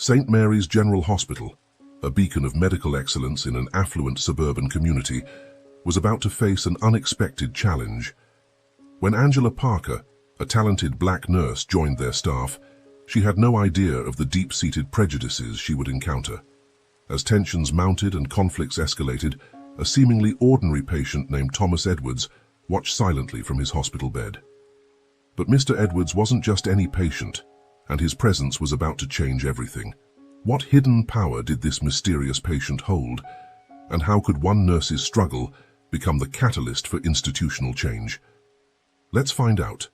St. Mary's General Hospital, a beacon of medical excellence in an affluent suburban community, was about to face an unexpected challenge. When Angela Parker, a talented black nurse, joined their staff, she had no idea of the deep-seated prejudices she would encounter. As tensions mounted and conflicts escalated, a seemingly ordinary patient named Thomas Edwards watched silently from his hospital bed. But Mr. Edwards wasn't just any patient, and his presence was about to change everything. What hidden power did this mysterious patient hold, and how could one nurse's struggle become the catalyst for institutional change? Let's find out.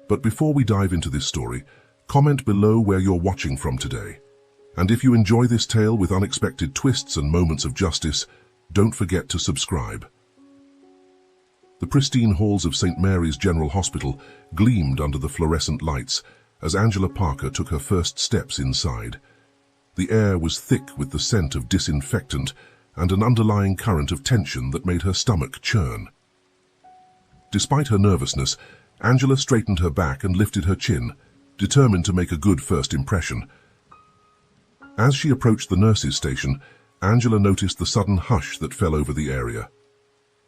But before we dive into this story, comment below where you're watching from today. And if you enjoy this tale with unexpected twists and moments of justice, don't forget to subscribe. The pristine halls of St. Mary's General Hospital gleamed under the fluorescent lights as Angela Parker took her first steps inside. The air was thick with the scent of disinfectant and an underlying current of tension that made her stomach churn. Despite her nervousness, Angela straightened her back and lifted her chin, determined to make a good first impression. As she approached the nurses' station, Angela noticed the sudden hush that fell over the area.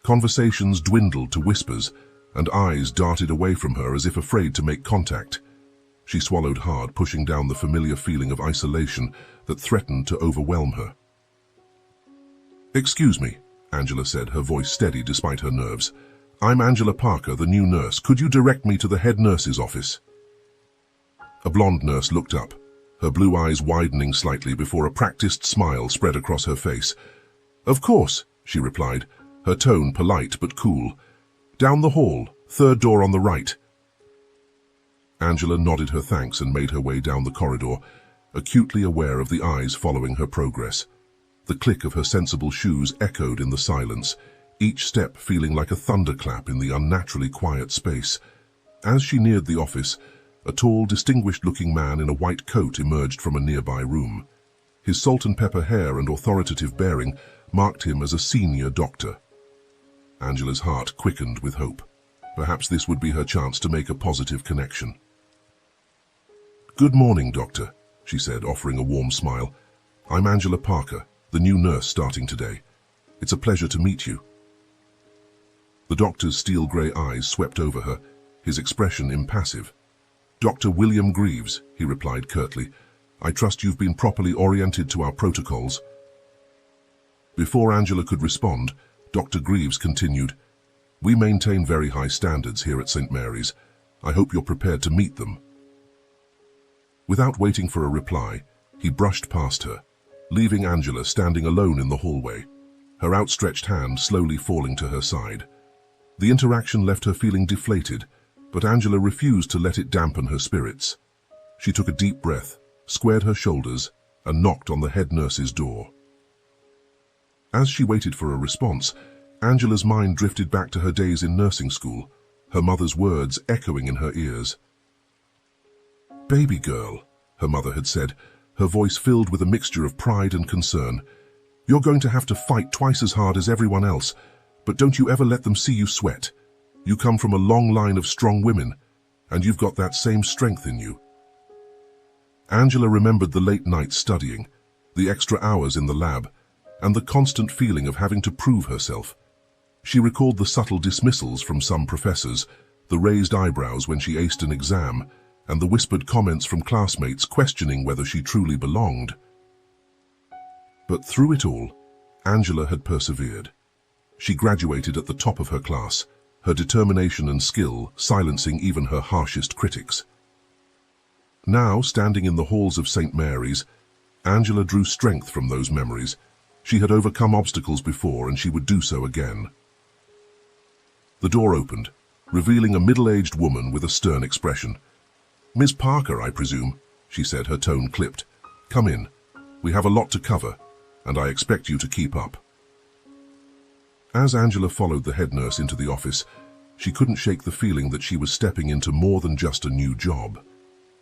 Conversations dwindled to whispers, and eyes darted away from her as if afraid to make contact. She swallowed hard, pushing down the familiar feeling of isolation that threatened to overwhelm her. "Excuse me," Angela said, her voice steady despite her nerves. "I'm Angela Parker, the new nurse. Could you direct me to the head nurse's office?" A blonde nurse looked up, her blue eyes widening slightly before a practiced smile spread across her face. "Of course," she replied, her tone polite but cool. "Down the hall, third door on the right." Angela nodded her thanks and made her way down the corridor, acutely aware of the eyes following her progress. The click of her sensible shoes echoed in the silence, each step feeling like a thunderclap in the unnaturally quiet space. As she neared the office, a tall, distinguished-looking man in a white coat emerged from a nearby room. His salt-and-pepper hair and authoritative bearing marked him as a senior doctor. Angela's heart quickened with hope. Perhaps this would be her chance to make a positive connection. "Good morning, Doctor," she said, offering a warm smile. "I'm Angela Parker, the new nurse starting today. It's a pleasure to meet you." The doctor's steel-grey eyes swept over her, his expression impassive. "Dr. William Greaves," he replied curtly. "I trust you've been properly oriented to our protocols." Before Angela could respond, Dr. Greaves continued, "We maintain very high standards here at St. Mary's. I hope you're prepared to meet them." Without waiting for a reply, he brushed past her, leaving Angela standing alone in the hallway, her outstretched hand slowly falling to her side. The interaction left her feeling deflated, but Angela refused to let it dampen her spirits. She took a deep breath, squared her shoulders, and knocked on the head nurse's door. As she waited for a response, Angela's mind drifted back to her days in nursing school, her mother's words echoing in her ears. "Baby girl," her mother had said, her voice filled with a mixture of pride and concern. "You're going to have to fight twice as hard as everyone else, but don't you ever let them see you sweat. You come from a long line of strong women, and you've got that same strength in you." Angela remembered the late nights studying, the extra hours in the lab, and the constant feeling of having to prove herself. She recalled the subtle dismissals from some professors, the raised eyebrows when she aced an exam, and the whispered comments from classmates questioning whether she truly belonged. But through it all, Angela had persevered. She graduated at the top of her class, her determination and skill silencing even her harshest critics. Now, standing in the halls of St. Mary's, Angela drew strength from those memories. She had overcome obstacles before, and she would do so again. The door opened, revealing a middle-aged woman with a stern expression. "Miss Parker, I presume," she said, her tone clipped. "Come in. We have a lot to cover, and I expect you to keep up." As Angela followed the head nurse into the office, she couldn't shake the feeling that she was stepping into more than just a new job.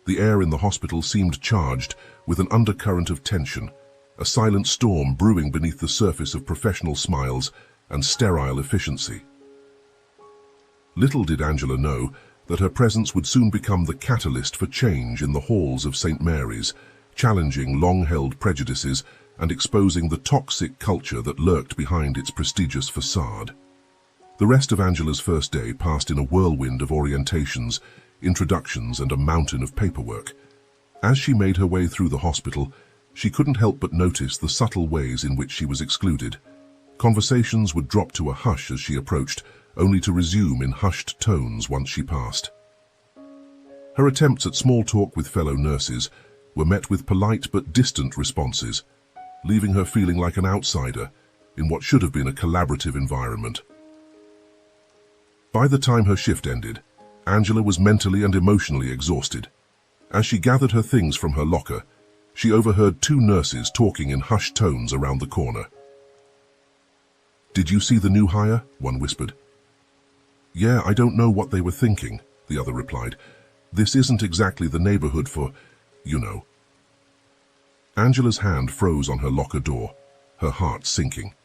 The air in the hospital seemed charged with an undercurrent of tension, a silent storm brewing beneath the surface of professional smiles and sterile efficiency. Little did Angela know that her presence would soon become the catalyst for change in the halls of St. Mary's, challenging long-held prejudices and exposing the toxic culture that lurked behind its prestigious facade. The rest of Angela's first day passed in a whirlwind of orientations, introductions, and a mountain of paperwork. As she made her way through the hospital, she couldn't help but notice the subtle ways in which she was excluded. Conversations would drop to a hush as she approached, only to resume in hushed tones once she passed. Her attempts at small talk with fellow nurses were met with polite but distant responses, leaving her feeling like an outsider in what should have been a collaborative environment. By the time her shift ended, Angela was mentally and emotionally exhausted. As she gathered her things from her locker, she overheard two nurses talking in hushed tones around the corner. "Did you see the new hire?" one whispered. "Yeah, I don't know what they were thinking," the other replied. "This isn't exactly the neighborhood for, you know." Angela's hand froze on her locker door, her heart sinking.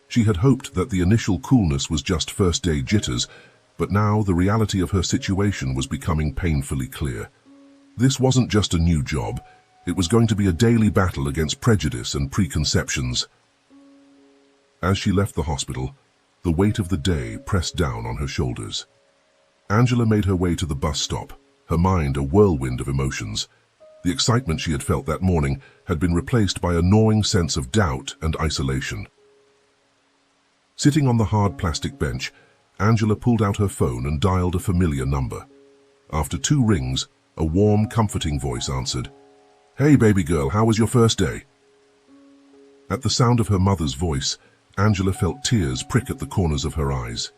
She had hoped that the initial coolness was just first-day jitters, but now the reality of her situation was becoming painfully clear. This wasn't just a new job, it was going to be a daily battle against prejudice and preconceptions. As she left the hospital, the weight of the day pressed down on her shoulders. Angela made her way to the bus stop, her mind a whirlwind of emotions. The excitement she had felt that morning had been replaced by a gnawing sense of doubt and isolation. Sitting on the hard plastic bench, Angela pulled out her phone and dialed a familiar number. After 2 rings, a warm, comforting voice answered. "Hey, baby girl, how was your first day?" At the sound of her mother's voice, Angela felt tears prick at the corners of her eyes.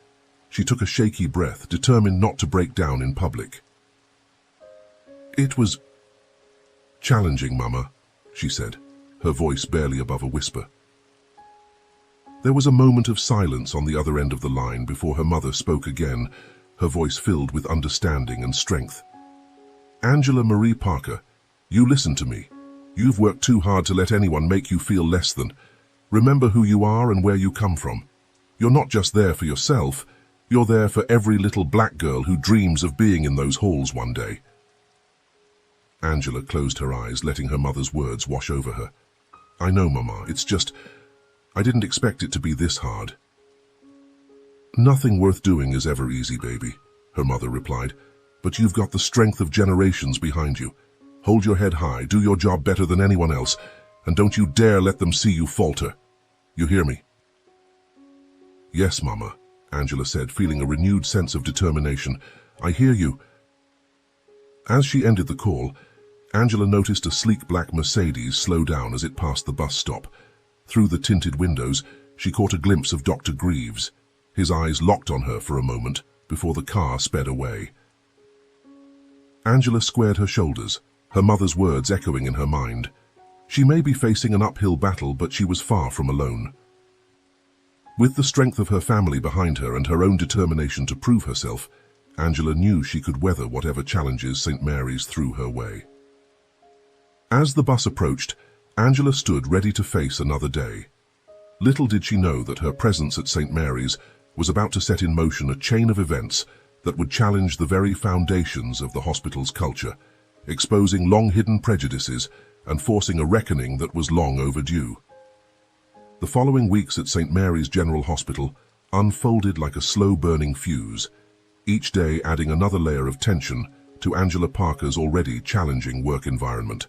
She took a shaky breath, determined not to break down in public. "It was challenging, Mama," she said, her voice barely above a whisper. There was a moment of silence on the other end of the line before her mother spoke again, her voice filled with understanding and strength. "Angela Marie Parker, you listen to me. You've worked too hard to let anyone make you feel less than. Remember who you are and where you come from. You're not just there for yourself, you're there for every little black girl who dreams of being in those halls one day." Angela closed her eyes, letting her mother's words wash over her. "I know, Mama, it's just, I didn't expect it to be this hard." "Nothing worth doing is ever easy, baby," her mother replied, "but you've got the strength of generations behind you. Hold your head high, do your job better than anyone else, and don't you dare let them see you falter. You hear me?" "Yes, Mama," Angela said, feeling a renewed sense of determination. "I hear you." As she ended the call, Angela noticed a sleek black Mercedes slow down as it passed the bus stop. Through the tinted windows, she caught a glimpse of Dr. Greaves. His eyes locked on her for a moment before the car sped away. Angela squared her shoulders, her mother's words echoing in her mind. She may be facing an uphill battle, but she was far from alone. With the strength of her family behind her and her own determination to prove herself, Angela knew she could weather whatever challenges St. Mary's threw her way. As the bus approached, Angela stood ready to face another day. Little did she know that her presence at St. Mary's was about to set in motion a chain of events that would challenge the very foundations of the hospital's culture, exposing long-hidden prejudices and forcing a reckoning that was long overdue. The following weeks at St. Mary's General Hospital unfolded like a slow-burning fuse, each day adding another layer of tension to Angela Parker's already challenging work environment.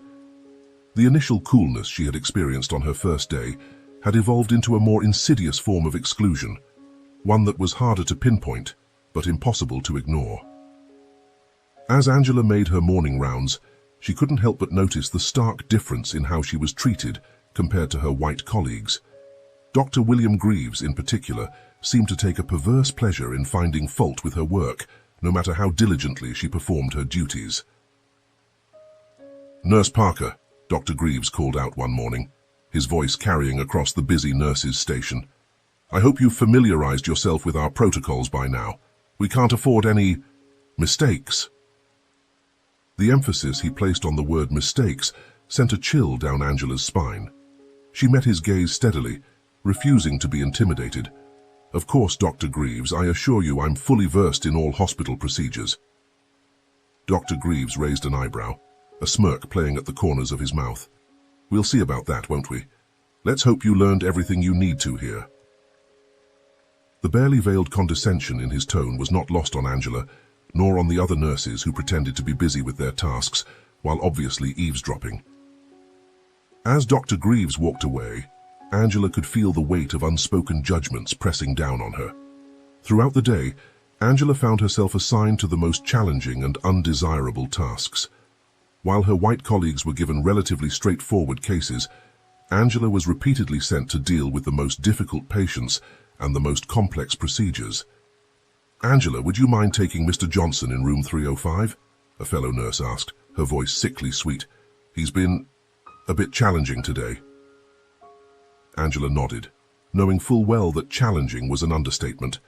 The initial coolness she had experienced on her first day had evolved into a more insidious form of exclusion, one that was harder to pinpoint, but impossible to ignore. As Angela made her morning rounds, she couldn't help but notice the stark difference in how she was treated compared to her white colleagues. Dr. William Greaves, in particular, seemed to take a perverse pleasure in finding fault with her work, no matter how diligently she performed her duties. "Nurse Parker," Dr. Greaves called out one morning, his voice carrying across the busy nurses' station. "I hope you've familiarized yourself with our protocols by now. We can't afford any mistakes." The emphasis he placed on the word mistakes sent a chill down Angela's spine. She met his gaze steadily, refusing to be intimidated. "Of course, Dr. Greaves, I assure you I'm fully versed in all hospital procedures." Dr. Greaves raised an eyebrow. a smirk playing at the corners of his mouth. "We'll see about that, won't we? Let's hope you learned everything you need to here." The barely veiled condescension in his tone was not lost on Angela, nor on the other nurses who pretended to be busy with their tasks, while obviously eavesdropping. As Dr. Greaves walked away, Angela could feel the weight of unspoken judgments pressing down on her. Throughout the day, Angela found herself assigned to the most challenging and undesirable tasks. While her white colleagues were given relatively straightforward cases, Angela was repeatedly sent to deal with the most difficult patients and the most complex procedures. "Angela, would you mind taking Mr. Johnson in room 305? A fellow nurse asked, her voice sickly sweet. "He's been a bit challenging today." Angela nodded, knowing full well that challenging was an understatement.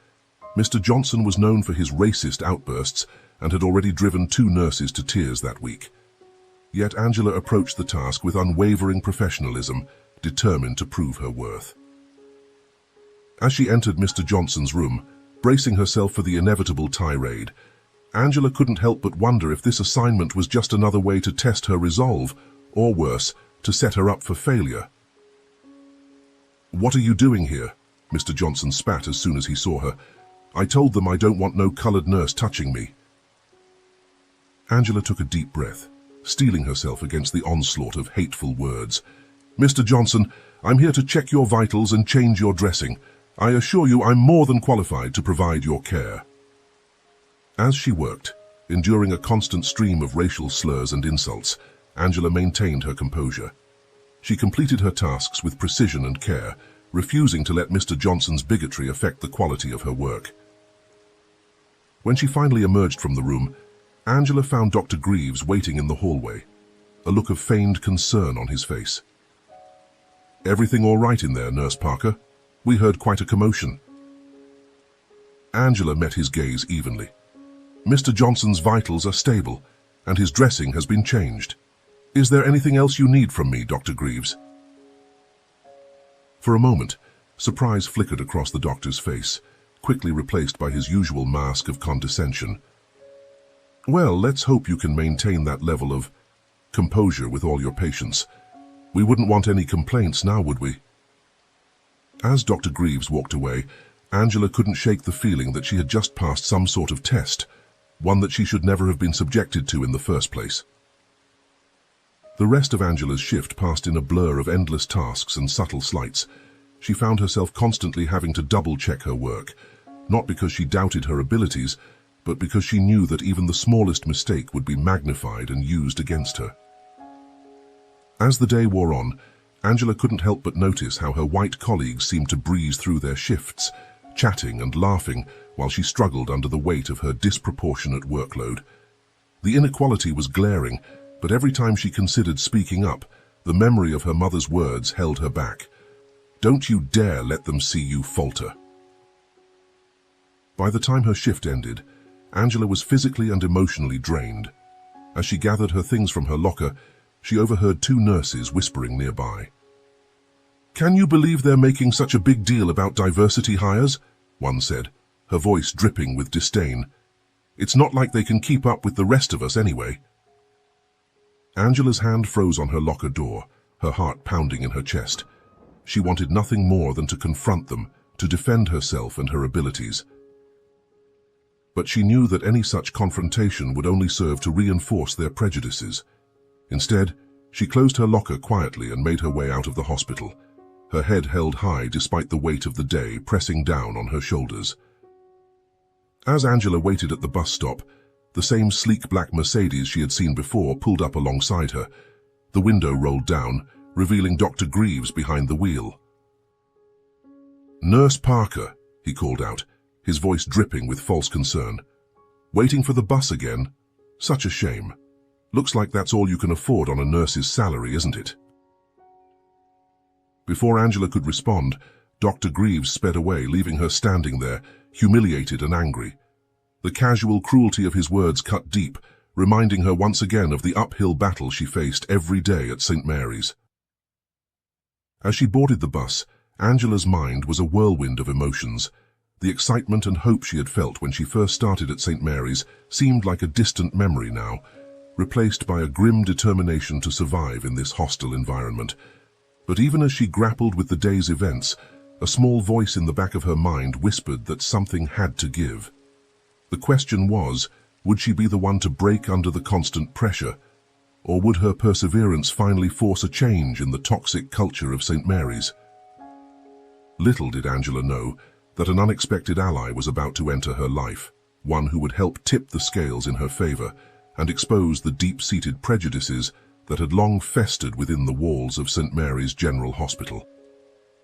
Mr. Johnson was known for his racist outbursts and had already driven 2 nurses to tears that week. Yet Angela approached the task with unwavering professionalism, determined to prove her worth. As she entered Mr. Johnson's room, bracing herself for the inevitable tirade, Angela couldn't help but wonder if this assignment was just another way to test her resolve, or worse, to set her up for failure. "What are you doing here?" Mr. Johnson spat as soon as he saw her. "I told them I don't want no colored nurse touching me." Angela took a deep breath, steeling herself against the onslaught of hateful words. "Mr. Johnson, I'm here to check your vitals and change your dressing. I assure you I'm more than qualified to provide your care." As she worked, enduring a constant stream of racial slurs and insults, Angela maintained her composure. She completed her tasks with precision and care, refusing to let Mr. Johnson's bigotry affect the quality of her work. When she finally emerged from the room, Angela found Dr. Greaves waiting in the hallway, a look of feigned concern on his face. "Everything all right in there, Nurse Parker? We heard quite a commotion." Angela met his gaze evenly. "Mr. Johnson's vitals are stable, and his dressing has been changed. Is there anything else you need from me, Dr. Greaves?" For a moment, surprise flickered across the doctor's face, quickly replaced by his usual mask of condescension. "Well, let's hope you can maintain that level of composure with all your patients. We wouldn't want any complaints now, would we?" As Dr. Greaves walked away, Angela couldn't shake the feeling that she had just passed some sort of test, one that she should never have been subjected to in the first place. The rest of Angela's shift passed in a blur of endless tasks and subtle slights. She found herself constantly having to double-check her work, not because she doubted her abilities, but because she knew that even the smallest mistake would be magnified and used against her. As the day wore on, Angela couldn't help but notice how her white colleagues seemed to breeze through their shifts, chatting and laughing while she struggled under the weight of her disproportionate workload. The inequality was glaring, but every time she considered speaking up, the memory of her mother's words held her back. "Don't you dare let them see you falter." By the time her shift ended, Angela was physically and emotionally drained. As she gathered her things from her locker, she overheard 2 nurses whispering nearby. "Can you believe they're making such a big deal about diversity hires?" one said, her voice dripping with disdain. "It's not like they can keep up with the rest of us anyway." Angela's hand froze on her locker door, her heart pounding in her chest. She wanted nothing more than to confront them, to defend herself and her abilities. But she knew that any such confrontation would only serve to reinforce their prejudices. Instead, she closed her locker quietly and made her way out of the hospital, her head held high despite the weight of the day pressing down on her shoulders. As Angela waited at the bus stop, the same sleek black Mercedes she had seen before pulled up alongside her. The window rolled down, revealing Dr. Greaves behind the wheel. "Nurse Parker," he called out, his voice dripping with false concern. "Waiting for the bus again? Such a shame. Looks like that's all you can afford on a nurse's salary, isn't it?" Before Angela could respond, Dr. Greaves sped away, leaving her standing there, humiliated and angry. The casual cruelty of his words cut deep, reminding her once again of the uphill battle she faced every day at St. Mary's. As she boarded the bus, Angela's mind was a whirlwind of emotions. The excitement and hope she had felt when she first started at St. Mary's seemed like a distant memory now, replaced by a grim determination to survive in this hostile environment. But even as she grappled with the day's events, a small voice in the back of her mind whispered that something had to give. The question was, would she be the one to break under the constant pressure, or would her perseverance finally force a change in the toxic culture of St. Mary's? Little did Angela know that an unexpected ally was about to enter her life, one who would help tip the scales in her favor and expose the deep-seated prejudices that had long festered within the walls of St. Mary's General Hospital.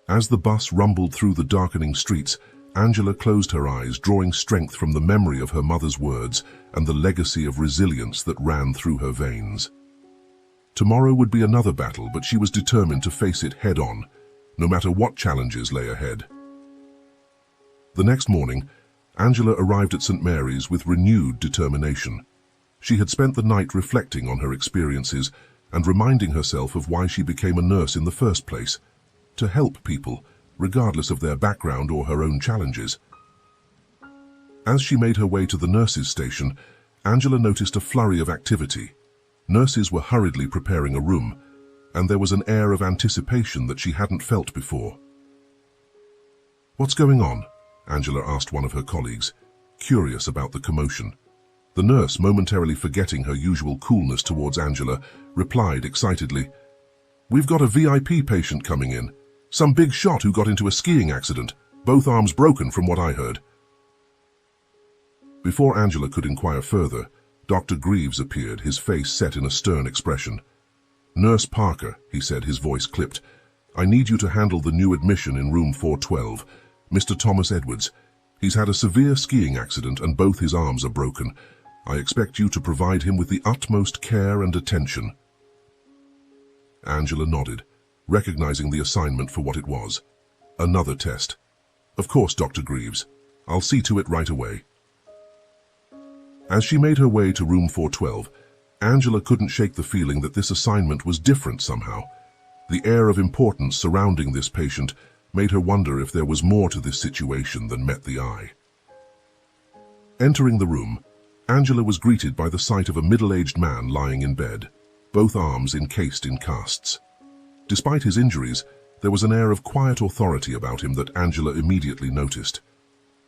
As the bus rumbled through the darkening streets, Angela closed her eyes, drawing strength from the memory of her mother's words and the legacy of resilience that ran through her veins. Tomorrow would be another battle, but she was determined to face it head-on, no matter what challenges lay ahead. The next morning, Angela arrived at St. Mary's with renewed determination. She had spent the night reflecting on her experiences and reminding herself of why she became a nurse in the first place, to help people, regardless of their background or her own challenges. As she made her way to the nurses' station, Angela noticed a flurry of activity. Nurses were hurriedly preparing a room, and there was an air of anticipation that she hadn't felt before. "What's going on?" Angela asked one of her colleagues, curious about the commotion. The nurse, momentarily forgetting her usual coolness towards Angela, replied excitedly, "We've got a VIP patient coming in. Some big shot who got into a skiing accident. Both arms broken from what I heard." Before Angela could inquire further, Dr. Greaves appeared, his face set in a stern expression. "Nurse Parker," he said, his voice clipped, "I need you to handle the new admission in room 412, Mr. Thomas Edwards. He's had a severe skiing accident and both his arms are broken. I expect you to provide him with the utmost care and attention." Angela nodded, recognizing the assignment for what it was. Another test. "Of course, Dr. Greaves. I'll see to it right away." As she made her way to room 412, Angela couldn't shake the feeling that this assignment was different somehow. The air of importance surrounding this patient made her wonder if there was more to this situation than met the eye. Entering the room, Angela was greeted by the sight of a middle-aged man lying in bed, both arms encased in casts. Despite his injuries, there was an air of quiet authority about him that Angela immediately noticed.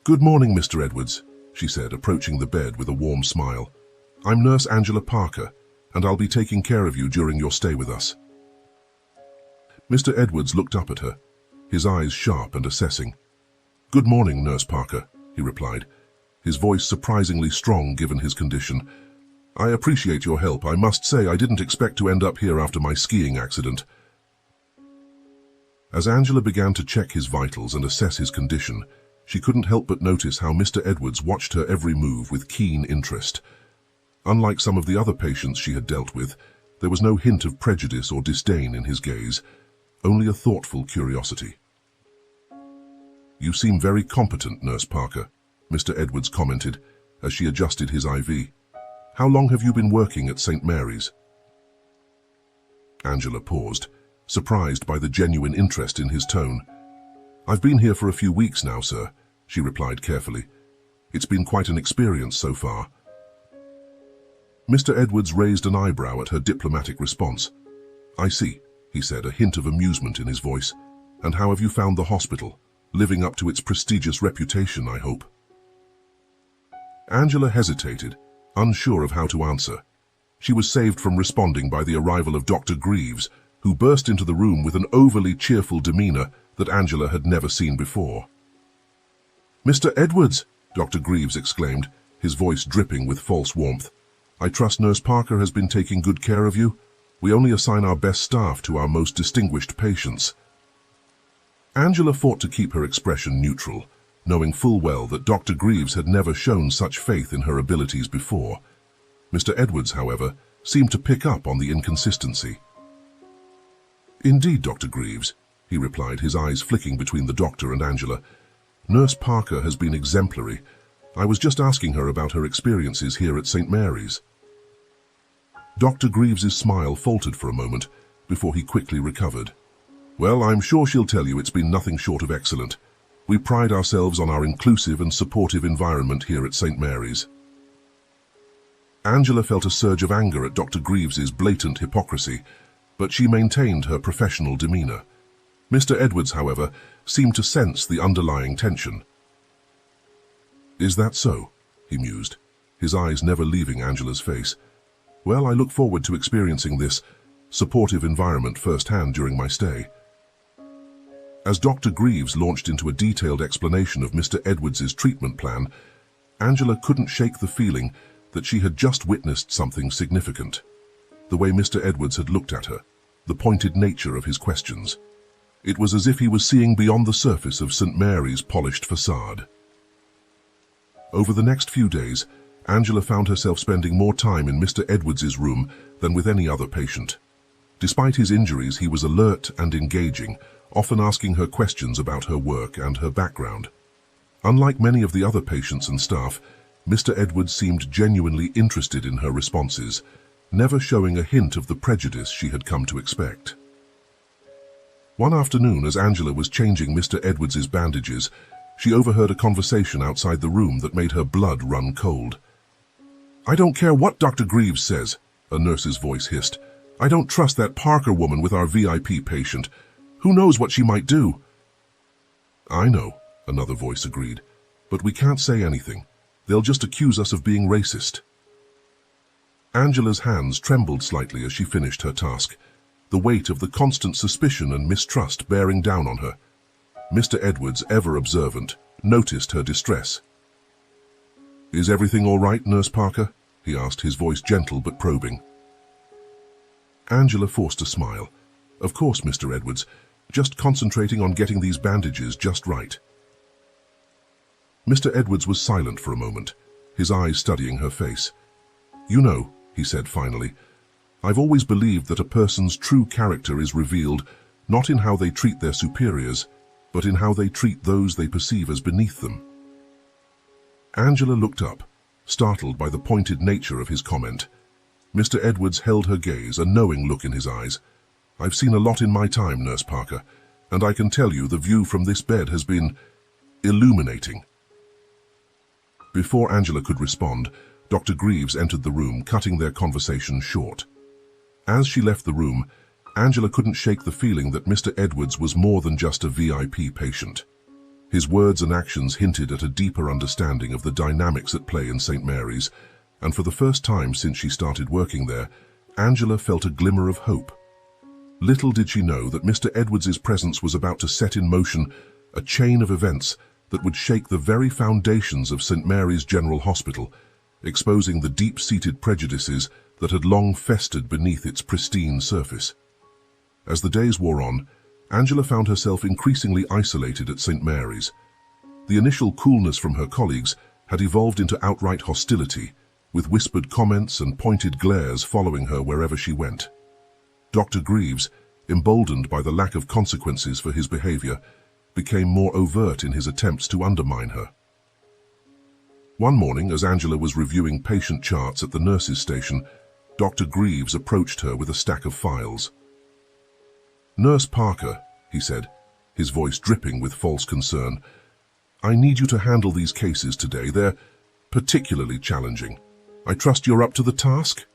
"Good morning, Mr. Edwards," she said, approaching the bed with a warm smile. "I'm Nurse Angela Parker, and I'll be taking care of you during your stay with us." Mr. Edwards looked up at her, his eyes sharp and assessing. "Good morning, Nurse Parker," he replied, his voice surprisingly strong given his condition. "I appreciate your help. I must say I didn't expect to end up here after my skiing accident." As Angela began to check his vitals and assess his condition, she couldn't help but notice how Mr. Edwards watched her every move with keen interest. Unlike some of the other patients she had dealt with, there was no hint of prejudice or disdain in his gaze, only a thoughtful curiosity. "You seem very competent, Nurse Parker," Mr. Edwards commented as she adjusted his IV. "How long have you been working at St. Mary's?" Angela paused, surprised by the genuine interest in his tone. "I've been here for a few weeks now, sir," she replied carefully. "It's been quite an experience so far." Mr. Edwards raised an eyebrow at her diplomatic response. "I see," he said, a hint of amusement in his voice. "And how have you found the hospital? Living up to its prestigious reputation, I hope." Angela hesitated, unsure of how to answer. She was saved from responding by the arrival of Dr. Greaves, who burst into the room with an overly cheerful demeanor that Angela had never seen before. "Mr. Edwards," Dr. Greaves exclaimed, his voice dripping with false warmth, "I trust Nurse Parker has been taking good care of you. We only assign our best staff to our most distinguished patients." Angela fought to keep her expression neutral, knowing full well that Dr. Greaves had never shown such faith in her abilities before. Mr. Edwards, however, seemed to pick up on the inconsistency. "Indeed, Dr. Greaves," he replied, his eyes flicking between the doctor and Angela. "Nurse Parker has been exemplary. I was just asking her about her experiences here at St. Mary's." Dr. Greaves's smile faltered for a moment before he quickly recovered. "Well, I'm sure she'll tell you it's been nothing short of excellent. We pride ourselves on our inclusive and supportive environment here at St. Mary's." Angela felt a surge of anger at Dr. Greaves's blatant hypocrisy, but she maintained her professional demeanor. Mr. Edwards, however, seemed to sense the underlying tension. "Is that so?" he mused, his eyes never leaving Angela's face. "Well, I look forward to experiencing this supportive environment firsthand during my stay." As Dr. Greaves launched into a detailed explanation of Mr. Edwards's treatment plan, Angela couldn't shake the feeling that she had just witnessed something significant. The way Mr. Edwards had looked at her, the pointed nature of his questions. It was as if he was seeing beyond the surface of St. Mary's polished facade. Over the next few days, Angela found herself spending more time in Mr. Edwards's room than with any other patient. Despite his injuries, he was alert and engaging, often asking her questions about her work and her background. Unlike many of the other patients and staff, Mr. Edwards seemed genuinely interested in her responses, never showing a hint of the prejudice she had come to expect. One afternoon, as Angela was changing Mr. Edwards's bandages, she overheard a conversation outside the room that made her blood run cold. "I don't care what Dr. Greaves says," a nurse's voice hissed. "I don't trust that Parker woman with our VIP patient. Who knows what she might do?" "I know," another voice agreed, "but we can't say anything. They'll just accuse us of being racist." Angela's hands trembled slightly as she finished her task, the weight of the constant suspicion and mistrust bearing down on her. Mr. Edwards, ever observant, noticed her distress. "Is everything all right, Nurse Parker?" he asked, his voice gentle but probing. Angela forced a smile. "Of course, Mr. Edwards. Just concentrating on getting these bandages just right." Mr. Edwards was silent for a moment, his eyes studying her face. "You know," he said finally, "I've always believed that a person's true character is revealed not in how they treat their superiors, but in how they treat those they perceive as beneath them." Angela looked up, startled by the pointed nature of his comment. Mr. Edwards held her gaze, a knowing look in his eyes. "I've seen a lot in my time, Nurse Parker, and I can tell you the view from this bed has been illuminating." Before Angela could respond, Dr. Greaves entered the room, cutting their conversation short. As she left the room, Angela couldn't shake the feeling that Mr. Edwards was more than just a VIP patient. His words and actions hinted at a deeper understanding of the dynamics at play in St. Mary's, and for the first time since she started working there, Angela felt a glimmer of hope. Little did she know that Mr. Edwards's presence was about to set in motion a chain of events that would shake the very foundations of St. Mary's General Hospital, exposing the deep-seated prejudices that had long festered beneath its pristine surface. As the days wore on, Angela found herself increasingly isolated at St. Mary's. The initial coolness from her colleagues had evolved into outright hostility, with whispered comments and pointed glares following her wherever she went. Dr. Greaves, emboldened by the lack of consequences for his behavior, became more overt in his attempts to undermine her. One morning, as Angela was reviewing patient charts at the nurses' station, Dr. Greaves approached her with a stack of files. "Nurse Parker," he said, his voice dripping with false concern, "I need you to handle these cases today. They're particularly challenging. I trust you're up to the task?"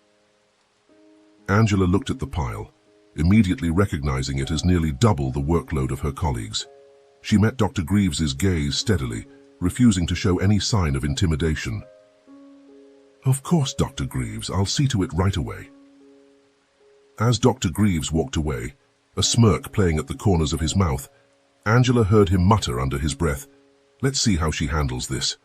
Angela looked at the pile, immediately recognizing it as nearly double the workload of her colleagues. She met Dr. Greaves's gaze steadily, refusing to show any sign of intimidation. "Of course, Dr. Greaves, I'll see to it right away." As Dr. Greaves walked away, a smirk playing at the corners of his mouth, Angela heard him mutter under his breath, "Let's see how she handles this."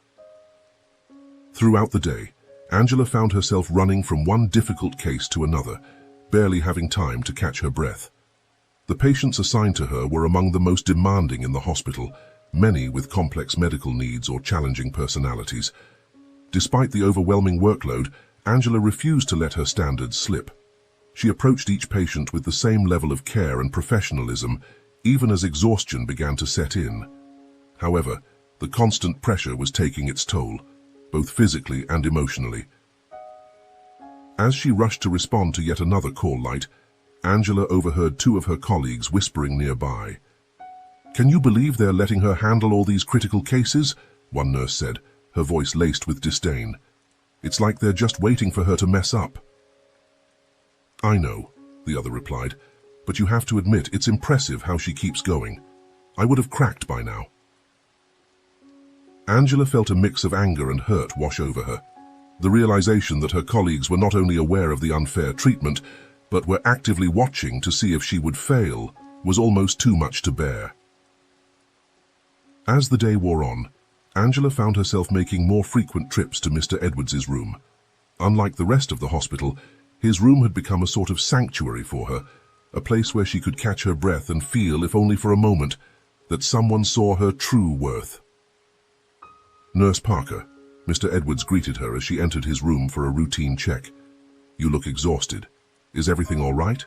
Throughout the day, Angela found herself running from one difficult case to another, barely having time to catch her breath. The patients assigned to her were among the most demanding in the hospital, many with complex medical needs or challenging personalities. Despite the overwhelming workload, Angela refused to let her standards slip. She approached each patient with the same level of care and professionalism, even as exhaustion began to set in. However, the constant pressure was taking its toll, both physically and emotionally. As she rushed to respond to yet another call light, Angela overheard two of her colleagues whispering nearby. "Can you believe they're letting her handle all these critical cases?" one nurse said, her voice laced with disdain. It's like they're just waiting for her to mess up. I know, the other replied, but you have to admit it's impressive how she keeps going. I would have cracked by now. Angela felt a mix of anger and hurt wash over her. The realization that her colleagues were not only aware of the unfair treatment, but were actively watching to see if she would fail, was almost too much to bear. As the day wore on, Angela found herself making more frequent trips to Mr. Edwards's room. Unlike the rest of the hospital, his room had become a sort of sanctuary for her, a place where she could catch her breath and feel, if only for a moment, that someone saw her true worth. Nurse Parker, Mr. Edwards greeted her as she entered his room for a routine check. You look exhausted. Is everything all right?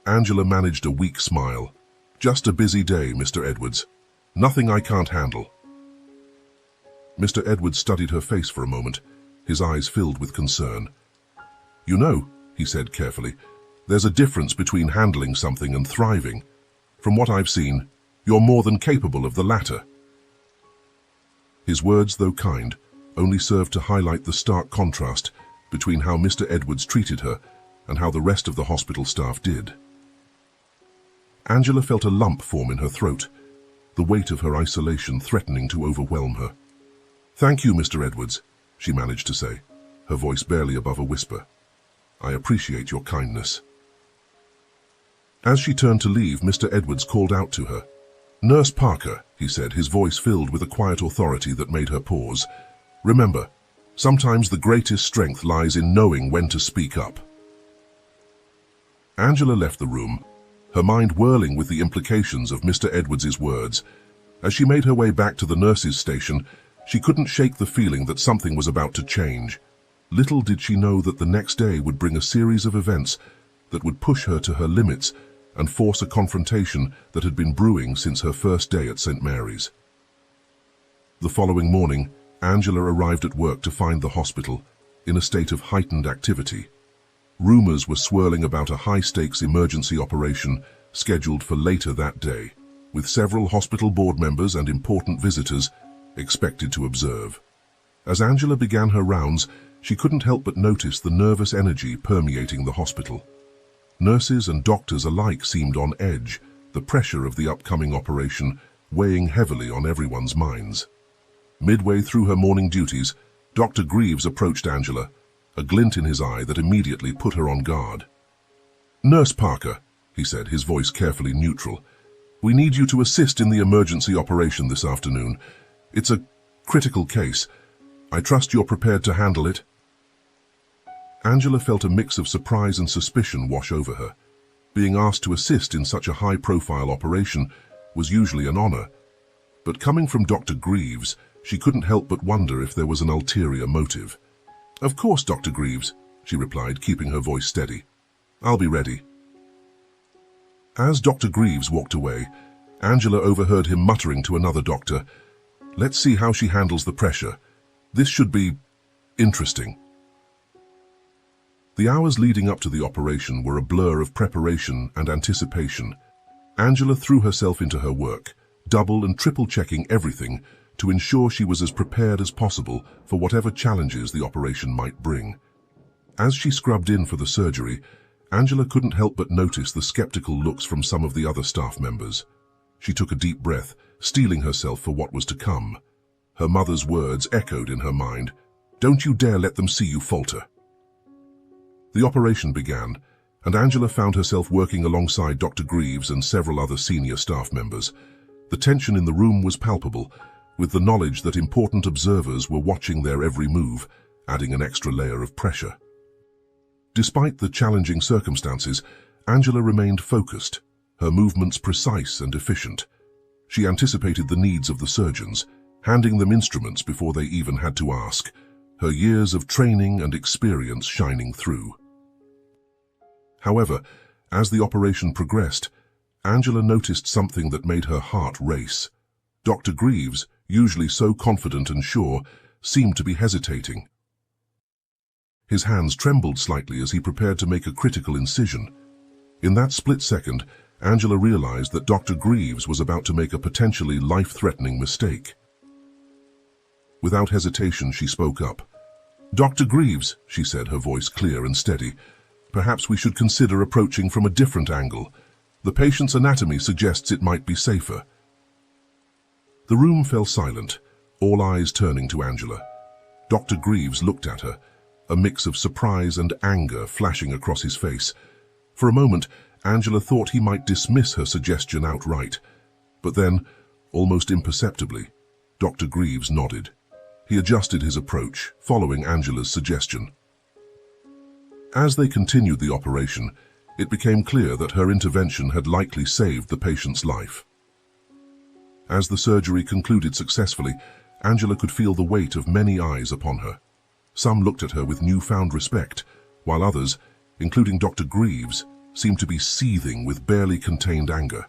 Angela managed a weak smile. Just a busy day, Mr. Edwards. Nothing I can't handle. Mr. Edwards studied her face for a moment, his eyes filled with concern. You know, he said carefully, there's a difference between handling something and thriving. From what I've seen, you're more than capable of the latter. His words, though kind, only served to highlight the stark contrast between how Mr. Edwards treated her and how the rest of the hospital staff did. Angela felt a lump form in her throat, the weight of her isolation threatening to overwhelm her. Thank you, Mr. Edwards, she managed to say, her voice barely above a whisper. I appreciate your kindness. As she turned to leave, Mr. Edwards called out to her. Nurse Parker, he said, his voice filled with a quiet authority that made her pause. Remember, sometimes the greatest strength lies in knowing when to speak up. Angela left the room, her mind whirling with the implications of Mr. Edwards's words. As she made her way back to the nurses' station, she couldn't shake the feeling that something was about to change. Little did she know that the next day would bring a series of events that would push her to her limits and force a confrontation that had been brewing since her first day at St. Mary's. The following morning, Angela arrived at work to find the hospital in a state of heightened activity. Rumors were swirling about a high-stakes emergency operation scheduled for later that day, with several hospital board members and important visitors expected to observe. As Angela began her rounds, she couldn't help but notice the nervous energy permeating the hospital. Nurses and doctors alike seemed on edge, the pressure of the upcoming operation weighing heavily on everyone's minds. Midway through her morning duties, Dr. Greaves approached Angela, a glint in his eye that immediately put her on guard. Nurse Parker, he said, his voice carefully neutral, we need you to assist in the emergency operation this afternoon. It's a critical case. I trust you're prepared to handle it. Angela felt a mix of surprise and suspicion wash over her. Being asked to assist in such a high-profile operation was usually an honor, but coming from Dr. Greaves, she couldn't help but wonder if there was an ulterior motive. Of course, Dr. Greaves, she replied, keeping her voice steady. I'll be ready. As Dr. Greaves walked away, Angela overheard him muttering to another doctor, Let's see how she handles the pressure. This should be interesting. The hours leading up to the operation were a blur of preparation and anticipation. Angela threw herself into her work, double and triple checking everything to ensure she was as prepared as possible for whatever challenges the operation might bring. As she scrubbed in for the surgery, Angela couldn't help but notice the skeptical looks from some of the other staff members. She took a deep breath, steeling herself for what was to come. Her mother's words echoed in her mind, "Don't you dare let them see you falter." The operation began, and Angela found herself working alongside Dr. Greaves and several other senior staff members. The tension in the room was palpable, with the knowledge that important observers were watching their every move, adding an extra layer of pressure. Despite the challenging circumstances, Angela remained focused, her movements precise and efficient. She anticipated the needs of the surgeons, handing them instruments before they even had to ask, her years of training and experience shining through. However, as the operation progressed, Angela noticed something that made her heart race. Dr. Greaves, usually so confident and sure, seemed to be hesitating. His hands trembled slightly as he prepared to make a critical incision. In that split second, Angela realized that Dr. Greaves was about to make a potentially life-threatening mistake. Without hesitation, she spoke up. "Dr. Greaves," she said, her voice clear and steady, "perhaps we should consider approaching from a different angle. The patient's anatomy suggests it might be safer." The room fell silent, all eyes turning to Angela. Dr. Greaves looked at her, a mix of surprise and anger flashing across his face. For a moment, Angela thought he might dismiss her suggestion outright. But then, almost imperceptibly, Dr. Greaves nodded. He adjusted his approach, following Angela's suggestion. As they continued the operation, it became clear that her intervention had likely saved the patient's life. As the surgery concluded successfully, Angela could feel the weight of many eyes upon her. Some looked at her with newfound respect, while others, including Dr. Greaves, seemed to be seething with barely contained anger.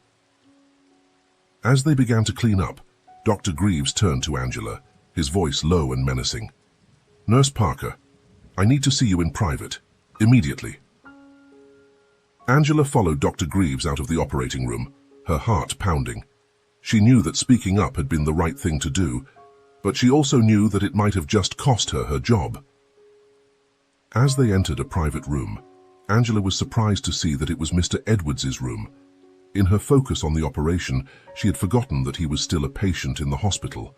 As they began to clean up, Dr. Greaves turned to Angela, his voice low and menacing. "Nurse Parker, I need to see you in private, immediately." Angela followed Dr. Greaves out of the operating room, her heart pounding. She knew that speaking up had been the right thing to do, but she also knew that it might have just cost her her job. As they entered a private room, Angela was surprised to see that it was Mr. Edwards's room. In her focus on the operation, she had forgotten that he was still a patient in the hospital.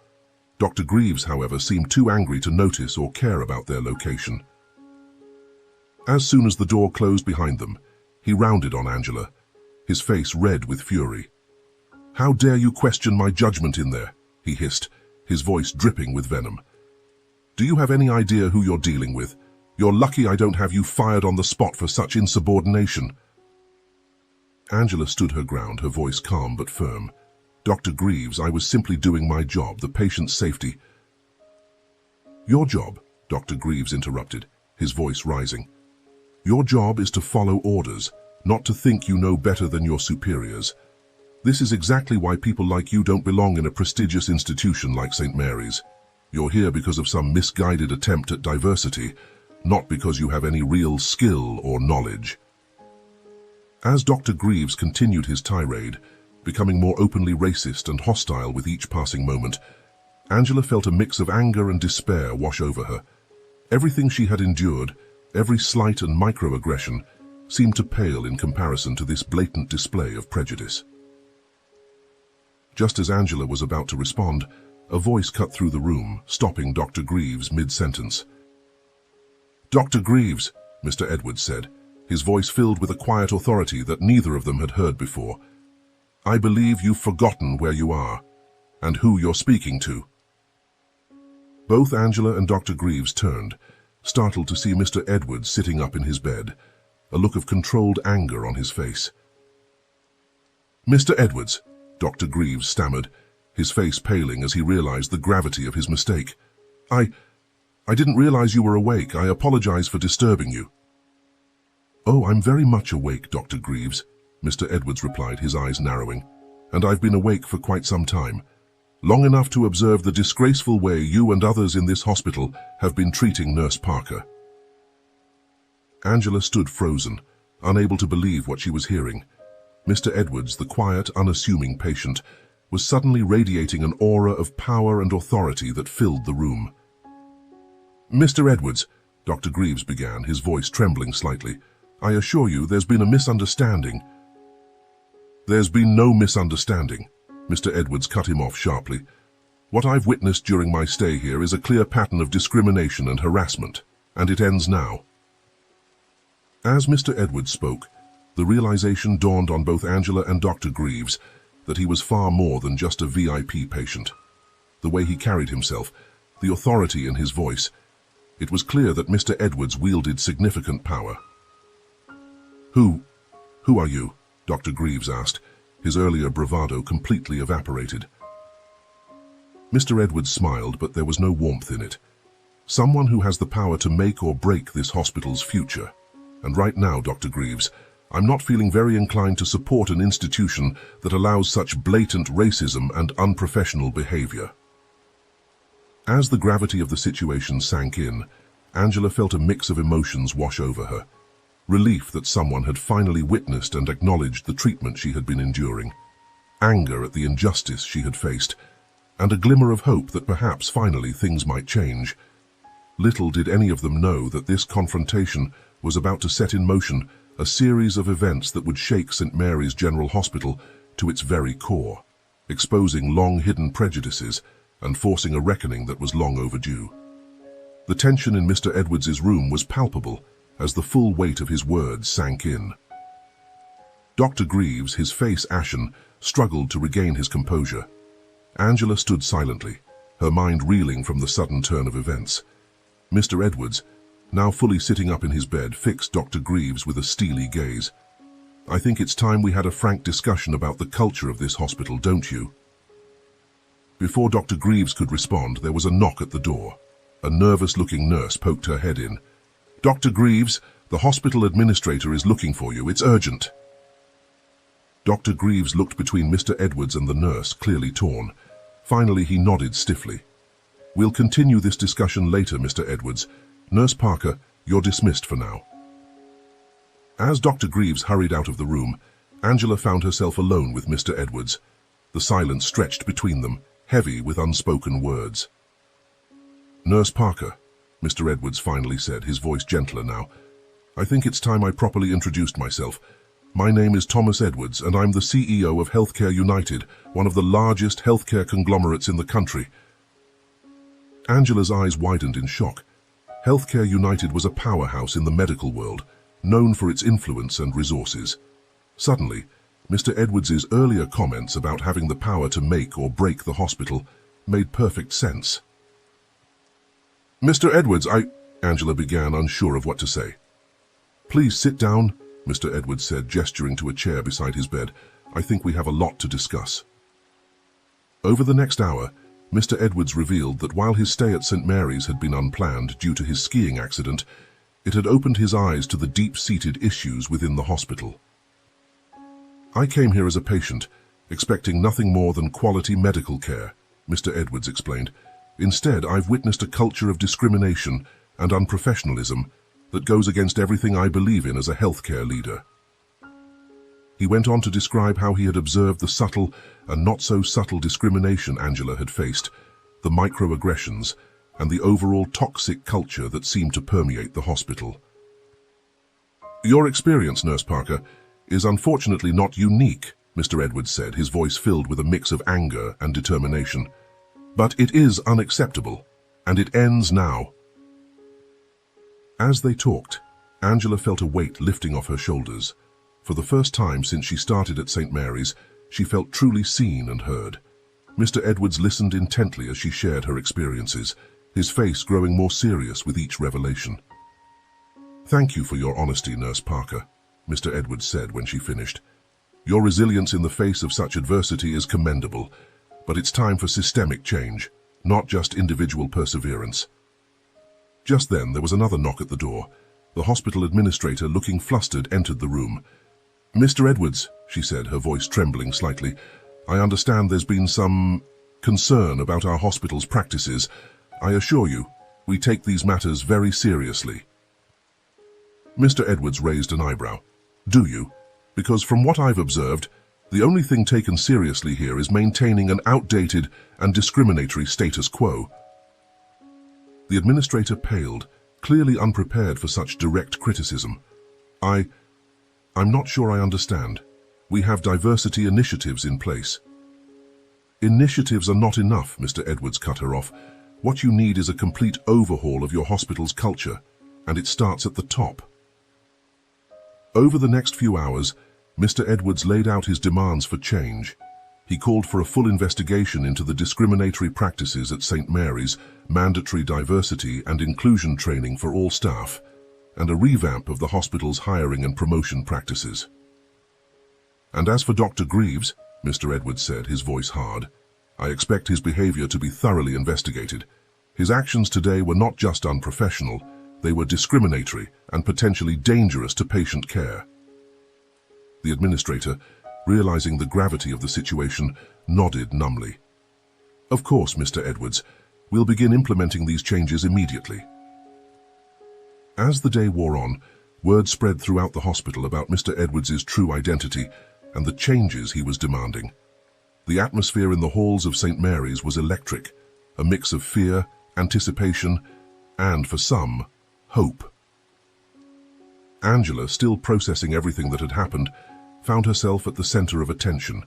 Dr. Greaves, however, seemed too angry to notice or care about their location. As soon as the door closed behind them, he rounded on Angela, his face red with fury. "How dare you question my judgment in there?" he hissed, his voice dripping with venom. "Do you have any idea who you're dealing with? You're lucky I don't have you fired on the spot for such insubordination." Angela stood her ground, her voice calm but firm. "Dr. Greaves, I was simply doing my job, the patient's safety." "Your job," Dr. Greaves interrupted, his voice rising. "Your job is to follow orders, not to think you know better than your superiors. This is exactly why people like you don't belong in a prestigious institution like St. Mary's. You're here because of some misguided attempt at diversity, not because you have any real skill or knowledge." As Dr. Greaves continued his tirade, becoming more openly racist and hostile with each passing moment, Angela felt a mix of anger and despair wash over her. Everything she had endured, every slight and microaggression, seemed to pale in comparison to this blatant display of prejudice. Just as Angela was about to respond, a voice cut through the room, stopping Dr. Greaves mid-sentence. "Dr. Greaves," Mr. Edwards said, his voice filled with a quiet authority that neither of them had heard before. "I believe you've forgotten where you are, and who you're speaking to." Both Angela and Dr. Greaves turned, startled to see Mr. Edwards sitting up in his bed, a look of controlled anger on his face. "Mr. Edwards," Dr. Greaves stammered, his face paling as he realized the gravity of his mistake. I didn't realize you were awake. I apologize for disturbing you." "Oh, I'm very much awake, Dr. Greaves," Mr. Edwards replied, his eyes narrowing. "And I've been awake for quite some time, long enough to observe the disgraceful way you and others in this hospital have been treating Nurse Parker." Angela stood frozen, unable to believe what she was hearing. Mr. Edwards, the quiet, unassuming patient, was suddenly radiating an aura of power and authority that filled the room. "Mr. Edwards," Dr. Greaves began, his voice trembling slightly, "I assure you there's been a misunderstanding." "There's been no misunderstanding," Mr. Edwards cut him off sharply. "What I've witnessed during my stay here is a clear pattern of discrimination and harassment, and it ends now." As Mr. Edwards spoke, the realization dawned on both Angela and Dr. Greaves that he was far more than just a VIP patient. The way he carried himself, the authority in his voice, it was clear that Mr. Edwards wielded significant power. Who are you?" Dr. Greaves asked, his earlier bravado completely evaporated. Mr. Edwards smiled, but there was no warmth in it. "Someone who has the power to make or break this hospital's future. And right now, Dr. Greaves, I'm not feeling very inclined to support an institution that allows such blatant racism and unprofessional behavior." As the gravity of the situation sank in, Angela felt a mix of emotions wash over her. Relief that someone had finally witnessed and acknowledged the treatment she had been enduring, anger at the injustice she had faced, and a glimmer of hope that perhaps finally things might change. Little did any of them know that this confrontation was about to set in motion a series of events that would shake St. Mary's General Hospital to its very core, exposing long-hidden prejudices and forcing a reckoning that was long overdue. The tension in Mr. Edwards's room was palpable as the full weight of his words sank in. Dr. Greaves, his face ashen, struggled to regain his composure. Angela stood silently, her mind reeling from the sudden turn of events. Mr. Edwards, now fully sitting up in his bed, fixed Dr. Greaves with a steely gaze. "I think it's time we had a frank discussion about the culture of this hospital, don't you?" Before Dr. Greaves could respond, there was a knock at the door. A nervous-looking nurse poked her head in. "Dr. Greaves, the hospital administrator is looking for you. It's urgent." Dr. Greaves looked between Mr. Edwards and the nurse, clearly torn. Finally, he nodded stiffly. "We'll continue this discussion later, Mr. Edwards. Nurse Parker, you're dismissed for now." As Dr. Greaves hurried out of the room, Angela found herself alone with Mr. Edwards. The silence stretched between them, heavy with unspoken words. "Nurse Parker," Mr. Edwards finally said, his voice gentler now, "I think it's time I properly introduced myself. My name is Thomas Edwards, and I'm the CEO of Healthcare United, one of the largest healthcare conglomerates in the country." Angela's eyes widened in shock. Healthcare United was a powerhouse in the medical world, known for its influence and resources. Suddenly, Mr. Edwards's earlier comments about having the power to make or break the hospital made perfect sense. "Mr. Edwards, Angela began, unsure of what to say. "Please sit down," Mr. Edwards said, gesturing to a chair beside his bed. "I think we have a lot to discuss." Over the next hour, Mr. Edwards revealed that while his stay at St. Mary's had been unplanned due to his skiing accident, it had opened his eyes to the deep-seated issues within the hospital. "I came here as a patient, expecting nothing more than quality medical care," Mr. Edwards explained. "Instead, I've witnessed a culture of discrimination and unprofessionalism that goes against everything I believe in as a healthcare leader." He went on to describe how he had observed the subtle and not-so-subtle discrimination Angela had faced, the microaggressions, and the overall toxic culture that seemed to permeate the hospital. "Your experience, Nurse Parker, is unfortunately not unique," Mr. Edwards said, his voice filled with a mix of anger and determination. "But it is unacceptable, and it ends now." As they talked, Angela felt a weight lifting off her shoulders. For the first time since she started at St. Mary's, she felt truly seen and heard. Mr. Edwards listened intently as she shared her experiences, his face growing more serious with each revelation. "Thank you for your honesty, Nurse Parker," Mr. Edwards said when she finished. "Your resilience in the face of such adversity is commendable, but it's time for systemic change, not just individual perseverance." Just then, there was another knock at the door. The hospital administrator, looking flustered, entered the room. "Mr. Edwards," she said, her voice trembling slightly, "I understand there's been some concern about our hospital's practices. I assure you, we take these matters very seriously." Mr. Edwards raised an eyebrow. "Do you? Because from what I've observed, the only thing taken seriously here is maintaining an outdated and discriminatory status quo." The administrator paled, clearly unprepared for such direct criticism. I'm not sure I understand. We have diversity initiatives in place." "Initiatives are not enough," Mr. Edwards cut her off. "What you need is a complete overhaul of your hospital's culture, and it starts at the top." Over the next few hours, Mr. Edwards laid out his demands for change. He called for a full investigation into the discriminatory practices at St. Mary's, mandatory diversity and inclusion training for all staff, and a revamp of the hospital's hiring and promotion practices. "And as for Dr. Greaves," Mr. Edwards said, his voice hard, "I expect his behavior to be thoroughly investigated. His actions today were not just unprofessional, they were discriminatory and potentially dangerous to patient care." The administrator, realizing the gravity of the situation, nodded numbly. "Of course, Mr. Edwards. We'll begin implementing these changes immediately." As the day wore on, word spread throughout the hospital about Mr. Edwards's true identity and the changes he was demanding. The atmosphere in the halls of St. Mary's was electric, a mix of fear, anticipation, and, for some, hope. Angela, still processing everything that had happened, found herself at the center of attention.